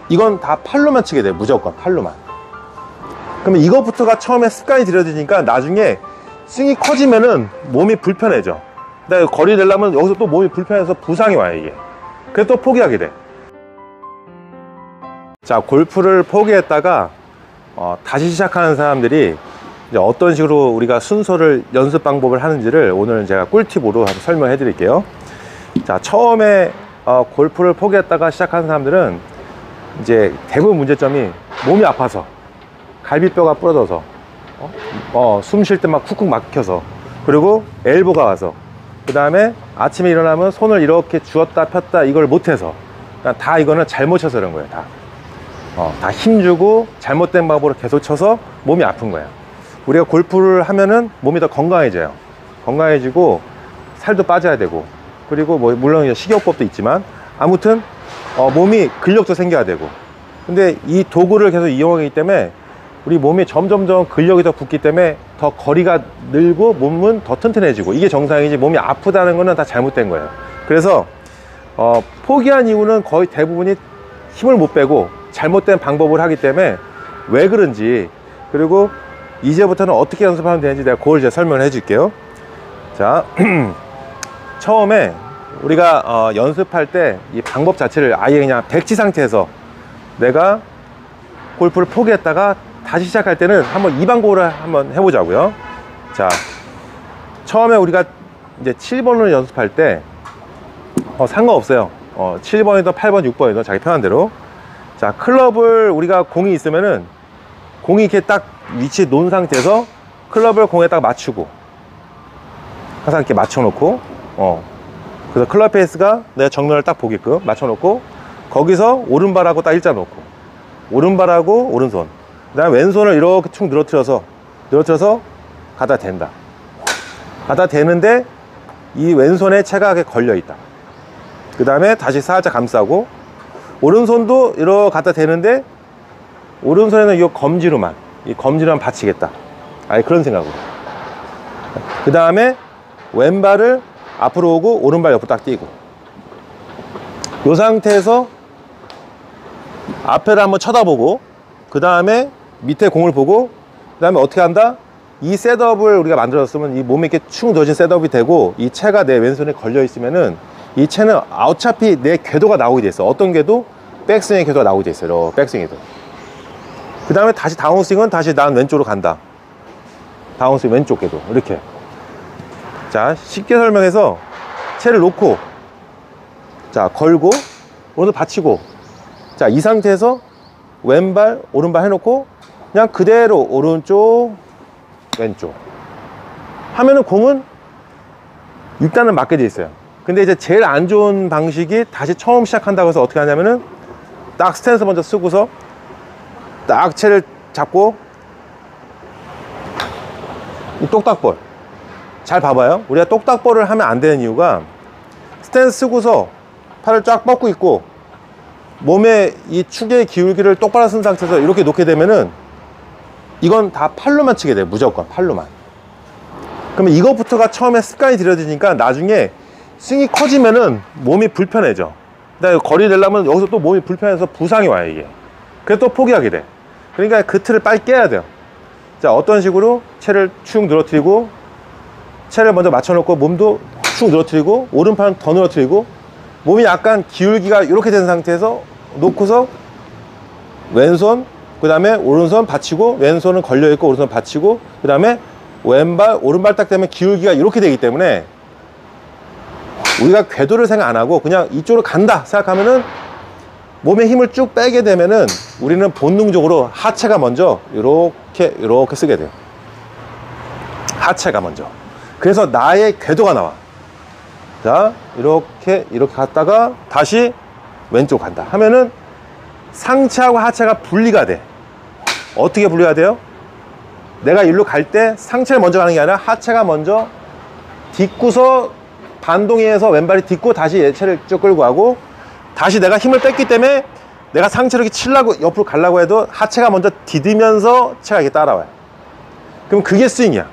이건 다 팔로만 치게 돼요. 무조건 팔로만. 그러면 이것부터가 처음에 습관이 들여지니까 나중에 스윙이 커지면은 몸이 불편해져. 근데 거리 내려면 여기서 또 몸이 불편해서 부상이 와요, 이게. 그래서 또 포기하게 돼. 자, 골프를 포기했다가 다시 시작하는 사람들이 이제 어떤 식으로 우리가 순서를 연습 방법을 하는지를 오늘 제가 꿀팁으로 한번 설명해 드릴게요. 자, 처음에 골프를 포기했다가 시작하는 사람들은 이제 대부분 문제점이 몸이 아파서, 갈비뼈가 부러져서, 숨 쉴 때 막 쿡쿡 막혀서, 그리고 엘보가 와서, 그 다음에 아침에 일어나면 손을 이렇게 쥐었다 폈다 이걸 못해서, 다 이거는 잘못 쳐서 그런 거예요. 다 힘주고 잘못된 방법으로 계속 쳐서 몸이 아픈 거예요. 우리가 골프를 하면은 몸이 더 건강해져요. 건강해지고 살도 빠져야 되고, 그리고 뭐 물론 식이요법도 있지만 아무튼 몸이 근력도 생겨야 되고. 근데 이 도구를 계속 이용하기 때문에 우리 몸이 점점점 근력이 더 붙기 때문에 더 거리가 늘고 몸은 더 튼튼해지고, 이게 정상이지 몸이 아프다는 거는 다 잘못된 거예요. 그래서 포기한 이유는 거의 대부분이 힘을 못 빼고 잘못된 방법을 하기 때문에 왜 그런지, 그리고 이제부터는 어떻게 연습하면 되는지 내가 그걸 이제 설명을 해 줄게요. 자, 처음에 우리가 연습할 때 이 방법 자체를 아예 그냥 백지 상태에서 내가 골프를 포기했다가 다시 시작할 때는 한번 이 방법을 한번 해보자고요. 자, 처음에 우리가 이제 7번을 연습할 때 상관없어요. 7번이든 8번, 6번이든 자기 편한 대로. 자, 클럽을 우리가 공이 있으면은 공이 이렇게 딱 위치에 놓은 상태에서 클럽을 공에 딱 맞추고, 항상 이렇게 맞춰놓고, 그래서 클럽 페이스가 내 정면을 딱 보게끔 맞춰놓고, 거기서 오른발하고 딱 일자 놓고, 오른발하고 오른손, 그 다음에 왼손을 이렇게 축 늘어뜨려서 갖다 댄다. 갖다 대는데 이 왼손에 체가 걸려 있다. 그 다음에 다시 살짝 감싸고, 오른손도 이렇게 갖다 대는데 오른손에는 이 검지로만 받치겠다. 아니, 그런 생각으로. 그 다음에 왼발을 앞으로 오고 오른발 옆으로 딱 띄고, 이 상태에서 앞에를 한번 쳐다보고, 그 다음에 밑에 공을 보고, 그 다음에 어떻게 한다? 이 셋업을 우리가 만들었으면 이 몸에 이렇게 축 넣어진 셋업이 되고, 이 채가 내 왼손에 걸려 있으면은 이 채는 어차피 내 궤도가 나오게 돼 있어. 어떤 궤도? 백스윙의 궤도가 나오게 돼 있어요. 백스윙에도. 그 다음에 다시 다운스윙은 다시 난 왼쪽으로 간다. 다운스윙 왼쪽 궤도. 이렇게. 자, 쉽게 설명해서 채를 놓고, 자, 걸고, 오른손 받치고, 자, 이 상태에서 왼발, 오른발 해놓고, 그냥 그대로 오른쪽, 왼쪽 하면은 공은 일단은 맞게 돼 있어요. 근데 이제 제일 안 좋은 방식이 다시 처음 시작한다고 해서 어떻게 하냐면은 딱 스탠스 먼저 쓰고서 딱 채를 잡고, 이 똑딱볼 잘 봐봐요. 우리가 똑딱볼을 하면 안 되는 이유가, 스탠스 쓰고서 팔을 쫙 뻗고 있고 몸에 이 축의 기울기를 똑바로 쓴 상태에서 이렇게 놓게 되면은 이건 다 팔로만 치게 돼요. 무조건 팔로만. 그러면 이것부터가 처음에 습관이 들여지니까 나중에 스윙이 커지면은 몸이 불편해져. 근데 거리 내려면 여기서 또 몸이 불편해서 부상이 와요, 이게. 그래서 또 포기하게 돼. 그러니까 그 틀을 빨리 깨야 돼요. 자, 어떤 식으로 채를 축 늘어뜨리고, 채를 먼저 맞춰놓고 몸도 축 늘어뜨리고, 오른팔은 더 늘어뜨리고, 몸이 약간 기울기가 이렇게 된 상태에서 놓고서 왼손, 그 다음에 오른손 받치고, 왼손은 걸려있고 오른손 받치고, 그 다음에 왼발, 오른발 딱 되면 기울기가 이렇게 되기 때문에 우리가 궤도를 생각 안 하고 그냥 이쪽으로 간다 생각하면은 몸에 힘을 쭉 빼게 되면은 우리는 본능적으로 하체가 먼저 이렇게 쓰게 돼요. 하체가 먼저. 그래서 나의 궤도가 나와. 자, 이렇게 갔다가 다시 왼쪽 간다 하면은 상체하고 하체가 분리가 돼. 어떻게 분리가 돼요? 내가 일로 갈 때 상체를 먼저 가는 게 아니라 하체가 먼저 딛고서 반동에서 왼발이 딛고 다시 얘체를 쭉 끌고 가고, 다시 내가 힘을 뺐기 때문에 내가 상체를 이렇게 치려고 옆으로 가려고 해도 하체가 먼저 디디면서 체가 이렇게 따라와요. 그럼 그게 스윙이야.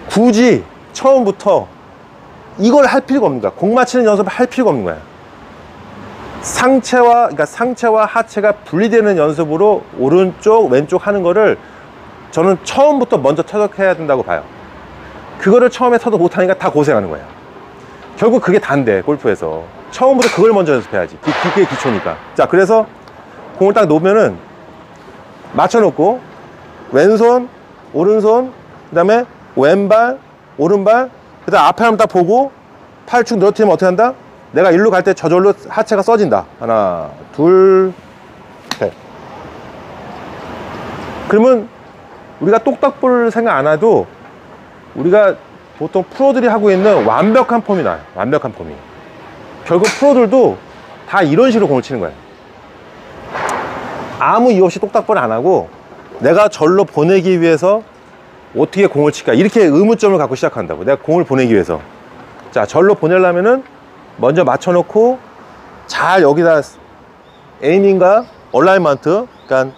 굳이 처음부터 이걸 할 필요가 없는 거야. 공 맞히는 연습을 할 필요가 없는 거야. 그러니까 상체와 하체가 분리되는 연습으로 오른쪽 왼쪽 하는 거를 저는 처음부터 먼저 터득해야 된다고 봐요. 그거를 처음에 터득 못하니까 다 고생하는 거예요. 결국 그게 다인데, 골프에서 처음부터 그걸 먼저 연습해야지. 그게 기초니까. 자, 그래서 공을 딱 놓으면은 맞춰놓고 왼손 오른손 그 다음에 왼발 오른발 그 다음 앞에 한번 딱 보고 팔 축 늘어뜨리면 어떻게 한다? 내가 일로 갈 때 저절로 하체가 써진다. 하나 둘 셋. 그러면 우리가 똑딱볼 생각 안 해도 우리가 보통 프로들이 하고 있는 완벽한 폼이 나요. 완벽한 폼이. 결국 프로들도 다 이런 식으로 공을 치는 거예요. 아무 이유 없이 똑딱볼 안 하고 내가 절로 보내기 위해서 어떻게 공을 칠까, 이렇게 의문점을 갖고 시작한다고. 내가 공을 보내기 위해서. 자, 절로 보내려면은 먼저 맞춰놓고 잘 여기다 에이밍과 얼라이먼트, 그러니까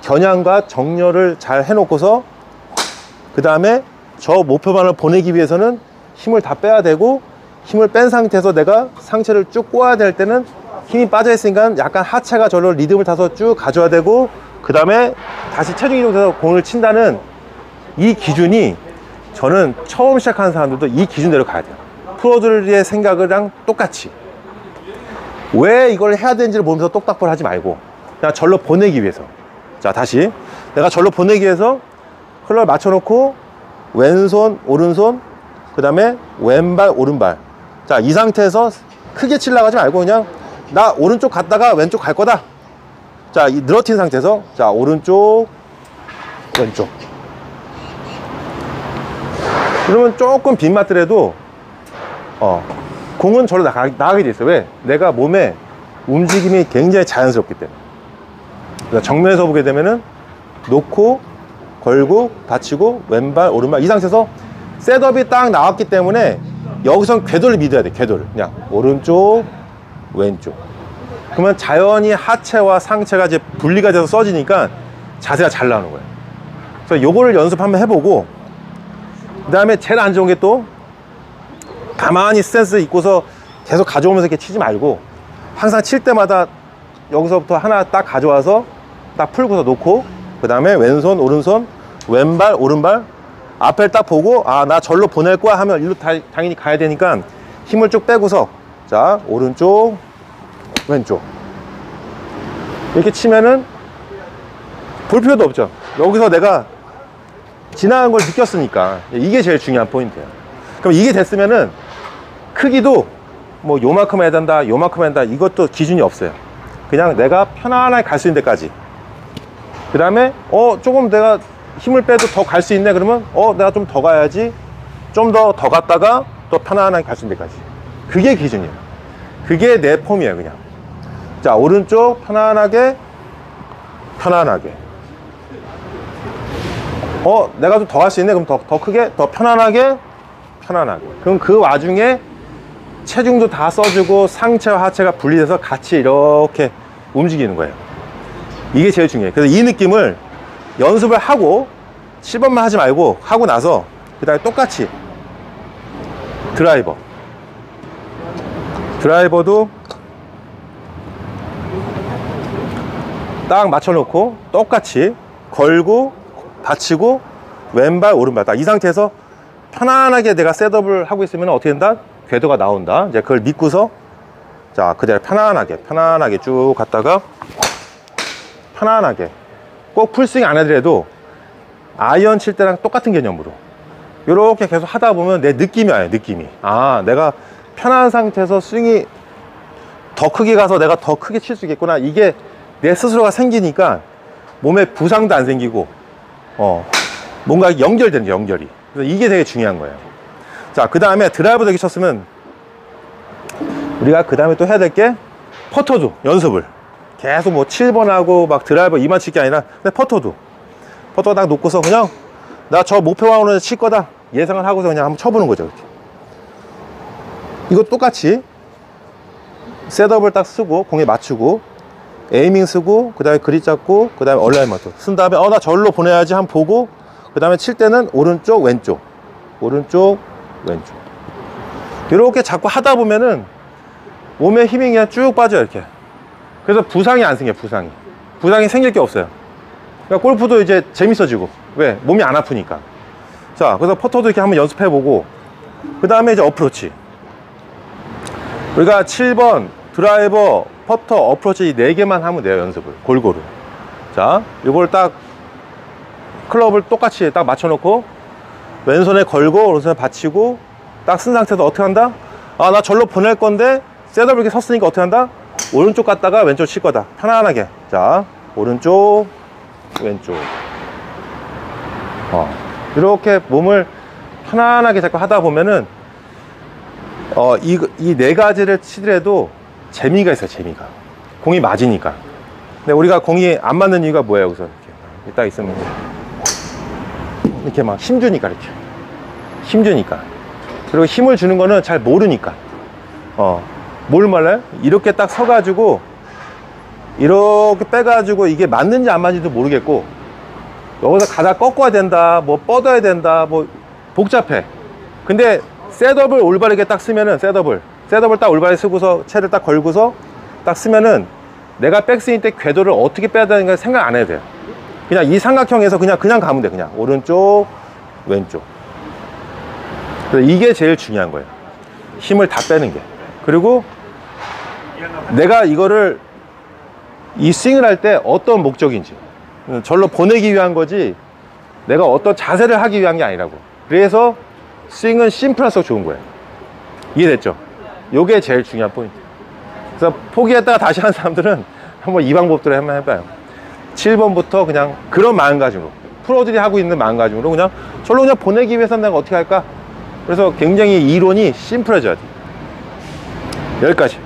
겨냥과 정렬을 잘 해놓고서 그 다음에 저 목표반을 보내기 위해서는 힘을 다 빼야 되고, 힘을 뺀 상태에서 내가 상체를 쭉 꼬아야 될 때는 힘이 빠져 있으니까 약간 하체가 저로 리듬을 타서 쭉 가져야 되고, 그 다음에 다시 체중 이동해서 공을 친다는 이 기준이, 저는 처음 시작하는 사람들도 이 기준대로 가야 돼요. 프로들의 생각이랑 똑같이. 왜 이걸 해야 되는지를 보면서 똑딱볼 하지 말고 그냥 절로 보내기 위해서. 자, 다시 내가 절로 보내기 위해서 클럽을 맞춰놓고 왼손 오른손 그 다음에 왼발 오른발. 자, 이 상태에서 크게 치려고 하지 말고 그냥 나 오른쪽 갔다가 왼쪽 갈 거다. 자, 이 늘어진 상태에서 자, 오른쪽 왼쪽. 그러면 조금 빗맞더라도 공은 절로 나가게 돼 있어요. 왜? 내가 몸에 움직임이 굉장히 자연스럽기 때문에. 그러니까 정면에서 보게 되면은 놓고 걸고 받치고 왼발 오른발, 이 상태에서 셋업이 딱 나왔기 때문에 여기선 궤도를 믿어야 돼. 궤도를 그냥 오른쪽 왼쪽. 그러면 자연히 하체와 상체가 이제 분리가 돼서 써지니까 자세가 잘 나오는 거예요. 그래서 요거를 연습 한번 해보고, 그 다음에 제일 안 좋은 게 또 가만히 스탠스 있고서 계속 가져오면서 이렇게 치지 말고 항상 칠 때마다 여기서부터 하나 딱 가져와서 딱 풀고서 놓고, 그 다음에 왼손 오른손 왼발 오른발 앞을 딱 보고 아, 나 절로 보낼 거야 하면 일로 당연히 가야 되니까 힘을 쭉 빼고서 자, 오른쪽 왼쪽 이렇게 치면은 볼 필요도 없죠. 여기서 내가 지나간 걸 느꼈으니까. 이게 제일 중요한 포인트예요. 그럼 이게 됐으면은 크기도 뭐 요만큼 해야 된다 요만큼 해야 된다 이것도 기준이 없어요. 그냥 내가 편안하게 갈 수 있는 데까지. 그 다음에 조금 내가 힘을 빼도 더 갈 수 있네 그러면 내가 좀 더 가야지, 좀 더 갔다가 또 편안하게 갈 수 있는 데까지. 그게 기준이에요. 그게 내 폼이에요. 그냥 자, 오른쪽 편안하게 내가 좀 더 갈 수 있네 그럼 더 크게 더 편안하게. 그럼 그 와중에 체중도 다 써주고 상체와 하체가 분리돼서 같이 이렇게 움직이는 거예요. 이게 제일 중요해요. 그래서 이 느낌을 연습을 하고 7번만 하지 말고 하고 나서 그 다음에 똑같이 드라이버도 딱 맞춰놓고 똑같이 걸고 받치고 왼발 오른발 딱 이 상태에서 편안하게 내가 셋업을 하고 있으면 어떻게 된다? 궤도가 나온다. 이제 그걸 믿고서 자, 그대로 편안하게 쭉 갔다가 편안하게, 꼭 풀스윙 안 하더라도 아이언 칠 때랑 똑같은 개념으로 이렇게 계속 하다 보면 내 느낌이 와요. 느낌이 내가 편한 상태에서 스윙이 더 크게 가서 내가 더 크게 칠 수 있겠구나. 이게 내 스스로가 생기니까 몸에 부상도 안 생기고 뭔가 연결되는 연결이. 그래서 이게 되게 중요한 거예요. 자, 그 다음에 드라이버 되게 쳤으면 우리가 그 다음에 또 해야 될 게 퍼터도 연습을 계속 뭐 7번 하고 막 드라이버 이만 칠 게 아니라 근데 퍼터 딱 놓고서 그냥 나 저 목표방으로 칠 거다 예상을 하고서 그냥 한번 쳐보는 거죠. 이렇게. 이것도 똑같이 셋업을 딱 쓰고 공에 맞추고 에이밍 쓰고 그 다음에 그립 잡고 그 다음에 얼라이먼트 쓴 다음에 나 절로 보내야지 한번 보고 그 다음에 칠 때는 오른쪽 왼쪽 이렇게 자꾸 하다 보면은 몸에 힘이 그냥 쭉 빠져요. 이렇게 그래서 부상이 안 생겨. 부상이 생길 게 없어요. 그러니까 골프도 이제 재밌어지고. 왜? 몸이 안 아프니까. 자, 그래서 퍼터도 이렇게 한번 연습해보고, 그 다음에 이제 어프로치. 우리가 7번 드라이버, 퍼터, 어프로치 이 4개만 하면 돼요. 연습을 골고루. 자, 이걸 딱 클럽을 똑같이 딱 맞춰놓고 왼손에 걸고 오른손에 받치고 딱 쓴 상태에서 어떻게 한다? 아, 나 절로 보낼 건데 셋업을 이렇게 섰으니까 어떻게 한다? 오른쪽 갔다가 왼쪽 칠 거다. 편안하게. 자, 오른쪽 왼쪽. 이렇게 몸을 편안하게 자꾸 하다 보면은 이 4가지를 치더라도 재미가 있어요. 재미가. 공이 맞으니까. 근데 우리가 공이 안 맞는 이유가 뭐예요? 여기서 이렇게 딱 있으면 이렇게 막 힘주니까. 이렇게 힘주니까. 그리고 힘을 주는 거는 잘 모르니까. 뭘 말해요? 이렇게 딱 서가지고 이렇게 빼가지고 이게 맞는지 안 맞는지도 모르겠고, 여기서 가다 꺾어야 된다, 뭐 뻗어야 된다, 뭐 복잡해. 근데 셋업을 올바르게 딱 쓰면은, 셋업을 딱 올바르게 쓰고서 채를 딱 걸고서 딱 쓰면은 내가 백스윙 때 궤도를 어떻게 빼야 되는 가 생각 안 해도 돼요. 그냥 이 삼각형에서 그냥 가면 돼. 그냥 오른쪽 왼쪽. 그래서 이게 제일 중요한 거예요. 힘을 다 빼는 게. 그리고 내가 이거를 이 스윙을 할 때 어떤 목적인지, 절로 보내기 위한 거지 내가 어떤 자세를 하기 위한 게 아니라고. 그래서 스윙은 심플할수록 좋은 거예요. 이해됐죠? 요게 제일 중요한 포인트. 그래서 포기했다가 다시 하는 사람들은 한번 이 방법대로 한번 해봐요. 7번부터 그냥 그런 마음가짐으로, 프로들이 하고 있는 마음가짐으로 그냥 절로 그냥 보내기 위해서 내가 어떻게 할까? 그래서 굉장히 이론이 심플해져야 돼. 여기까지.